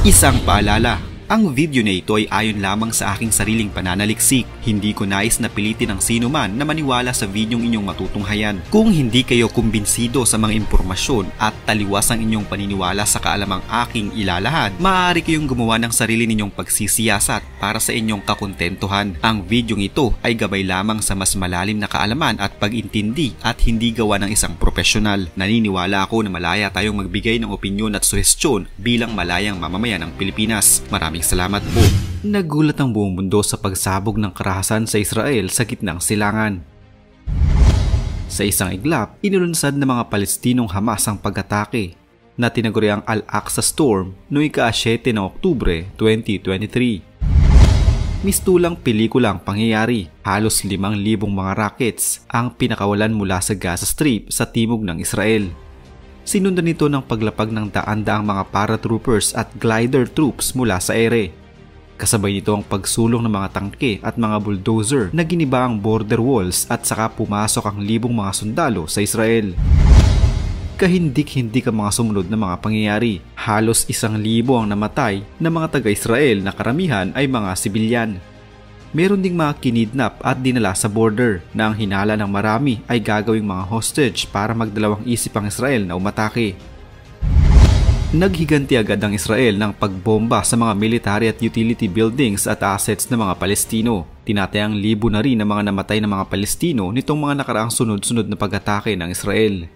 Isang paalala, ang video na ito ay ayon lamang sa aking sariling pananaliksik. Hindi ko nais na pilitin ang sino man na maniwala sa videong inyong matutunghayan. Kung hindi kayo kumbinsido sa mga impormasyon at taliwas ang inyong paniniwala sa kaalamang aking ilalahad, maaari kayong gumawa ng sarili ninyong pagsisiyasat para sa inyong kakontentuhan. Ang videong ito ay gabay lamang sa mas malalim na kaalaman at pag-intindi at hindi gawa ng isang profesional. Naniniwala ako na malaya tayong magbigay ng opinyon at suhestyon bilang malayang mamamayan ng Pilipinas. Maraming salamat po. Nagulat ang buong mundo sa pagsabog ng karahasan sa Israel sa gitnang silangan. Sa isang iglap, inulunsad ng mga Palestinong Hamas ang pag-atake na tinaguriang Al-Aqsa Storm noong ika-7 ng Oktubre 2023. Mistulang pelikula ang pangyayari. Halos 5,000 mga rockets ang pinakawalan mula sa Gaza Strip sa timog ng Israel. Sinundan nito ng paglapag ng daan-daang mga paratroopers at glider troops mula sa ere. Kasabay nito ang pagsulong ng mga tangke at mga bulldozer na giniba ang border walls at saka pumasok ang libong mga sundalo sa Israel. Kahindik-hindik ang mga sumunod na mga pangyayari. Halos 1,000 ang namatay na mga taga-Israel na karamihan ay mga sibilyan. Meron ding mga kinidnap at dinala sa border na ang hinala ng marami ay gagawing mga hostage para magdalawang isip ang Israel na umatake. Naghiganti agad ang Israel ng pagbomba sa mga military at utility buildings at assets ng mga Palestino. Tinatayang libo na rin ang mga namatay ng mga Palestino nitong mga nakaraang sunod-sunod na pag-atake ng Israel.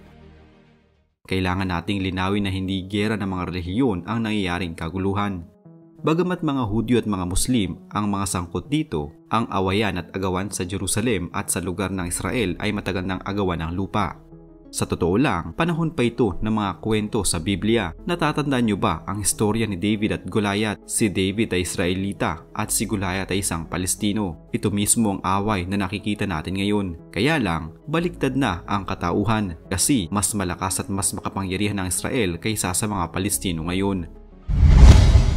Kailangan nating linawin na hindi giyera ng mga relihiyon ang nangyayaring kaguluhan. Bagamat mga Hudyo at mga Muslim ang mga sangkot dito, ang awayan at agawan sa Jerusalem at sa lugar ng Israel ay matagal ng agawan ng lupa. Sa totoo lang, panahon pa ito ng mga kwento sa Biblia. Natatandaan nyo ba ang istorya ni David at Goliath? Si David ay Israelita at si Goliath ay isang Palestino. Ito mismo ang away na nakikita natin ngayon. Kaya lang, baliktad na ang katauhan kasi mas malakas at mas makapangyarihan ang Israel kaysa sa mga Palestino ngayon.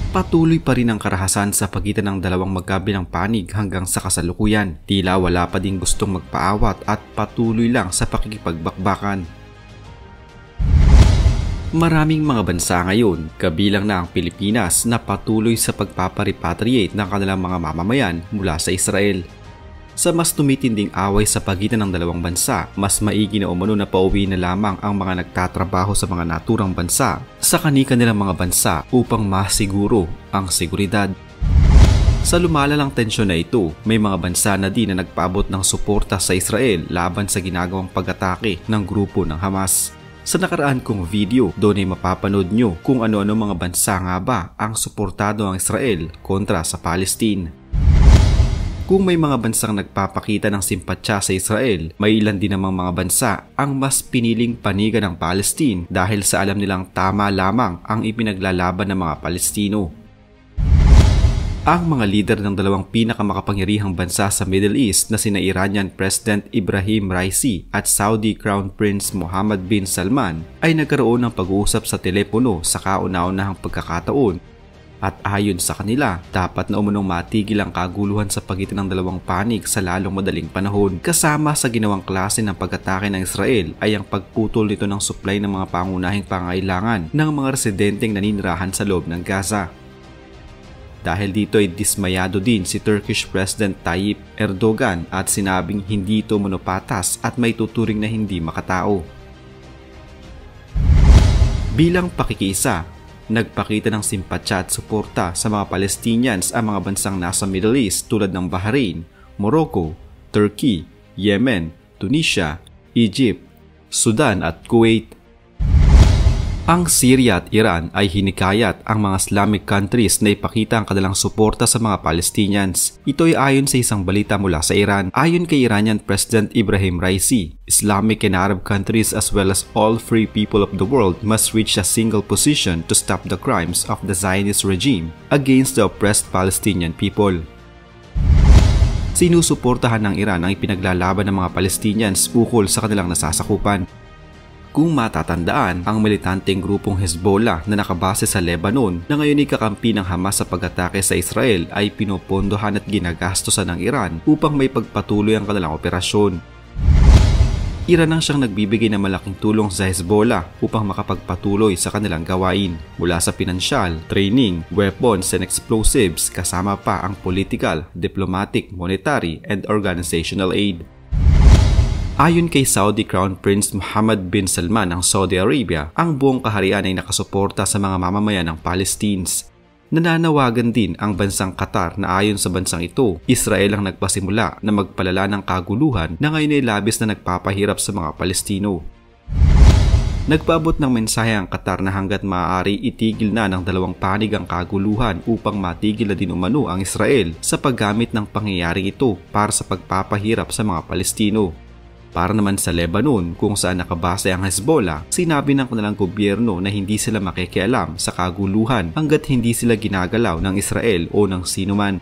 Patuloy pa rin ang karahasan sa pagitan ng dalawang magkabilang panig hanggang sa kasalukuyan. Tila wala pa ding gustong magpaawat at patuloy lang sa pakikipagbakbakan. Maraming mga bansa ngayon, kabilang na ang Pilipinas, na patuloy sa pagpaparipatriate ng kanilang mga mamamayan mula sa Israel. Sa mas tumitinding away sa pagitan ng dalawang bansa, mas maigi na umano na pauwi na lamang ang mga nagtatrabaho sa mga naturang bansa sa kani-kanilang mga bansa upang masiguro ang seguridad. Sa lumalalang tensyon na ito, may mga bansa na din na nagpaabot ng suporta sa Israel laban sa ginagawang pag-atake ng grupo ng Hamas. Sa nakaraan kong video, doon ay mapapanood nyo kung ano-ano mga bansa nga ba ang suportado ng Israel kontra sa Palestine. Kung may mga bansang nagpapakita ng simpatsya sa Israel, may ilan din namang mga bansa ang mas piniling panigan ng Palestine dahil sa alam nilang tama lamang ang ipinaglalaban ng mga Palestino. Ang mga lider ng dalawang pinakamakapangyarihang bansa sa Middle East na sina Iranian President Ibrahim Raisi at Saudi Crown Prince Mohammed bin Salman ay nagkaroon ng pag-uusap sa telepono sa kauna-unahang pagkakataon. At ayon sa kanila, dapat na umunong matigil ang kaguluhan sa pagitan ng dalawang panig sa lalong madaling panahon. Kasama sa ginawang klase ng pag-atake ng Israel ay ang pagputol nito ng supply ng mga pangunahing pangailangan ng mga residenteng naninirahan sa loob ng Gaza. Dahil dito ay dismayado din si Turkish President Tayyip Erdogan at sinabing hindi ito monopatas at may tuturing na hindi makatao. Bilang pakikiisa, nagpakita ng simpatsya at suporta sa mga Palestinians ang mga bansang nasa Middle East tulad ng Bahrain, Morocco, Turkey, Yemen, Tunisia, Egypt, Sudan at Kuwait. Ang Syria at Iran ay hinikayat ang mga Islamic countries na ipakita ang kanilang suporta sa mga Palestinians. Ito ay ayon sa isang balita mula sa Iran. Ayon kay Iranian President Ibrahim Raisi, Islamic and Arab countries as well as all free people of the world must reach a single position to stop the crimes of the Zionist regime against the oppressed Palestinian people. Sinusuportahan ng Iran ang ipinaglalaban ng mga Palestinians ukol sa kanilang nasasakupan. Kung matatandaan, ang militanteng grupong Hezbollah na nakabase sa Lebanon na ngayon ay kakampi ng Hamas sa pag-atake sa Israel ay pinopondohan at ginagastosan ng Iran upang may pagpatuloy ang kanilang operasyon. Iran ang siyang nagbibigay ng malaking tulong sa Hezbollah upang makapagpatuloy sa kanilang gawain mula sa pinansyal, training, weapons and explosives kasama pa ang political, diplomatic, monetary and organizational aid. Ayon kay Saudi Crown Prince Mohammed bin Salman ng Saudi Arabia, ang buong kaharian ay nakasuporta sa mga mamamayan ng Palestinians. Nananawagan din ang bansang Qatar na ayon sa bansang ito, Israel ang nagpasimula na magpalala ng kaguluhan na ngayon ay labis na nagpapahirap sa mga Palestino. Nagpaabot ng mensahe ang Qatar na hanggat maaari itigil na ng dalawang panig ang kaguluhan upang matigil na din umano ang Israel sa paggamit ng pangyayaring ito para sa pagpapahirap sa mga Palestino. Para naman sa Lebanon kung saan nakabase ang Hezbollah, sinabi ng kanilang gobyerno na hindi sila makikialam sa kaguluhan hanggat hindi sila ginagalaw ng Israel o ng sinuman.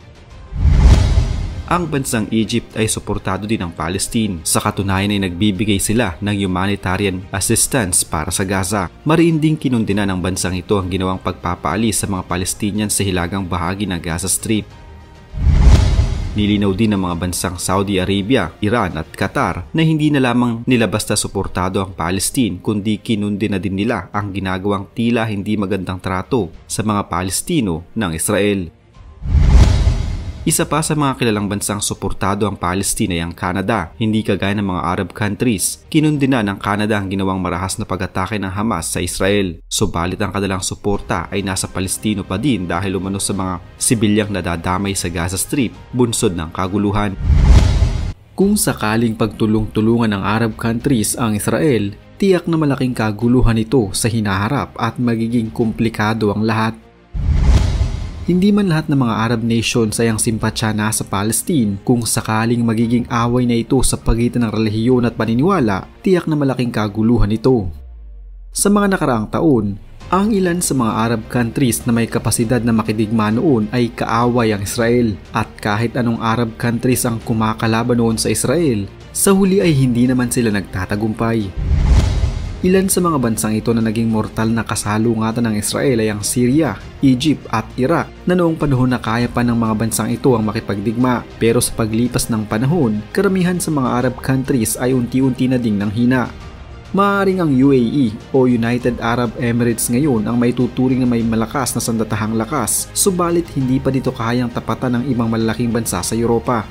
Ang bansang Egypt ay suportado din ng Palestine. Sa katunayan ay nagbibigay sila ng humanitarian assistance para sa Gaza. Mariin ding kinundina ng bansang ito ang ginawang pagpapaalis sa mga Palestinian sa hilagang bahagi ng Gaza Strip. Nilinaw din ng mga bansang Saudi Arabia, Iran at Qatar na hindi na lamang nila basta suportado ang Palestine kundi kinundi na din nila ang ginagawang tila hindi magandang trato sa mga Palestino ng Israel. Isa pa sa mga kilalang bansang suportado ang Palestine ay ang Canada. Hindi kagaya ng mga Arab countries, kinundi na ng Canada ang ginawang marahas na pag-atake ng Hamas sa Israel. Subalit ang kanilang suporta ay nasa Palestino pa din dahil umano sa mga sibilyang nadadamay sa Gaza Strip, bunsod ng kaguluhan. Kung sakaling pagtulong-tulungan ng Arab countries ang Israel, tiyak na malaking kaguluhan ito sa hinaharap at magiging komplikado ang lahat. Hindi man lahat ng mga Arab nations ay ang simpatsya na sa Palestine. Kung sakaling magiging away na ito sa pagitan ng relihiyon at paniniwala, tiyak na malaking kaguluhan ito. Sa mga nakaraang taon, ang ilan sa mga Arab countries na may kapasidad na makidigma noon ay kaaway ang Israel. At kahit anong Arab countries ang kumakalaban noon sa Israel, sa huli ay hindi naman sila nagtatagumpay. Ilan sa mga bansang ito na naging mortal na kasalungatan ng Israel ay ang Syria, Egypt at Iraq na noong panahon na kaya pa ng mga bansang ito ang makipagdigma. Pero sa paglipas ng panahon, karamihan sa mga Arab countries ay unti-unti na ding nanghina. Maaaring ang UAE o United Arab Emirates ngayon ang may tuturing na may malakas na sandatahang lakas, subalit hindi pa dito kayang tapatan ng ibang malalaking bansa sa Europa.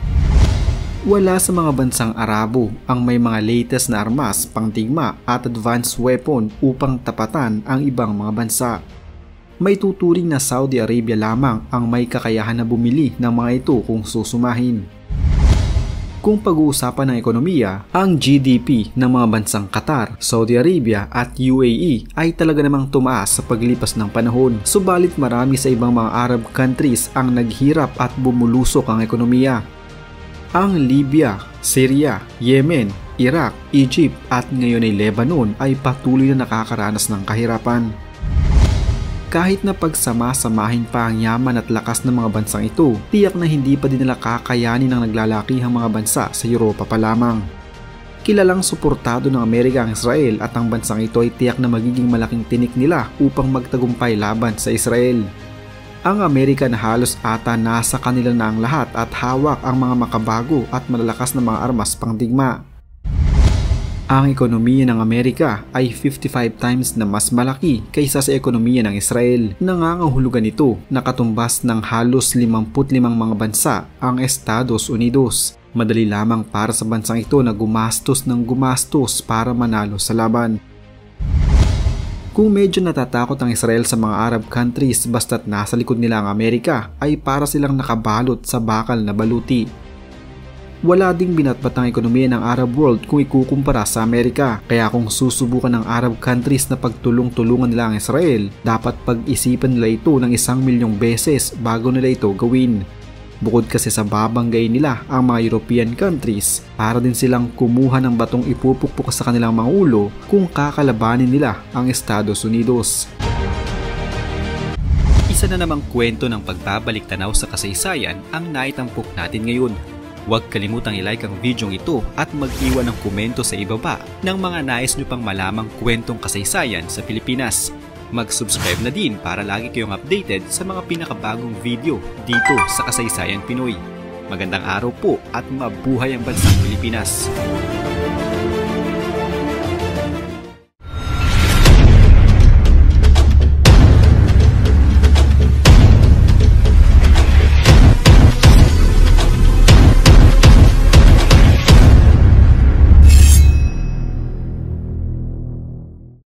Wala sa mga bansang Arabo ang may mga latest na armas, pangdigma at advanced weapon upang tapatan ang ibang mga bansa. May tuturing na Saudi Arabia lamang ang may kakayahan na bumili ng mga ito kung susumahin. Kung pag-uusapan ng ekonomiya, ang GDP ng mga bansang Qatar, Saudi Arabia at UAE ay talaga namang tumaas sa paglipas ng panahon. Subalit marami sa ibang mga Arab countries ang naghirap at bumulusok ang ekonomiya. Ang Libya, Syria, Yemen, Iraq, Egypt at ngayon ay Lebanon ay patuloy na nakakaranas ng kahirapan. Kahit na pagsama-samahin pa ang yaman at lakas ng mga bansang ito, tiyak na hindi pa din nila kakayanin ng naglalakihang mga bansa sa Europa pa lamang. Kilalang suportado ng Amerika ang Israel at ang bansang ito ay tiyak na magiging malaking tinik nila upang magtagumpay laban sa Israel. Ang Amerika na halos ata nasa kanila na ang lahat at hawak ang mga makabago at malalakas na mga armas pangdigma. Ang ekonomiya ng Amerika ay 55 times na mas malaki kaysa sa ekonomiya ng Israel. Nangangahulugan ito na katumbas ng halos 55 mga bansa ang Estados Unidos. Madali lamang para sa bansang ito na gumastos ng gumastos para manalo sa laban. Kung medyo natatakot ang Israel sa mga Arab countries basta't nasa likod nila ang Amerika, ay para silang nakabalot sa bakal na baluti. Wala ding binatbat ang ekonomiya ng Arab world kung ikukumpara sa Amerika. Kaya kung susubukan ng Arab countries na pagtulong-tulungan nila ang Israel, dapat pag-isipan nila ito ng 1,000,000 beses bago nila ito gawin. Bukod kasi sa babanggay nila ang mga European countries, para din silang kumuha ng batong ipupukpok sa kanilang mga ulo kung kakalabanin nila ang Estados Unidos. Isa na namang kwento ng pagbabalik tanaw sa kasaysayan ang naitampok natin ngayon. Huwag kalimutang i-like ang video ito at mag-iwan ng komento sa ibaba ng mga nais nyo pang malamang kwentong kasaysayan sa Pilipinas. Mag-subscribe na din para lagi kayong updated sa mga pinakabagong video dito sa Kasaysayan Pinoy. Magandang araw po at mabuhay ang bansang Pilipinas!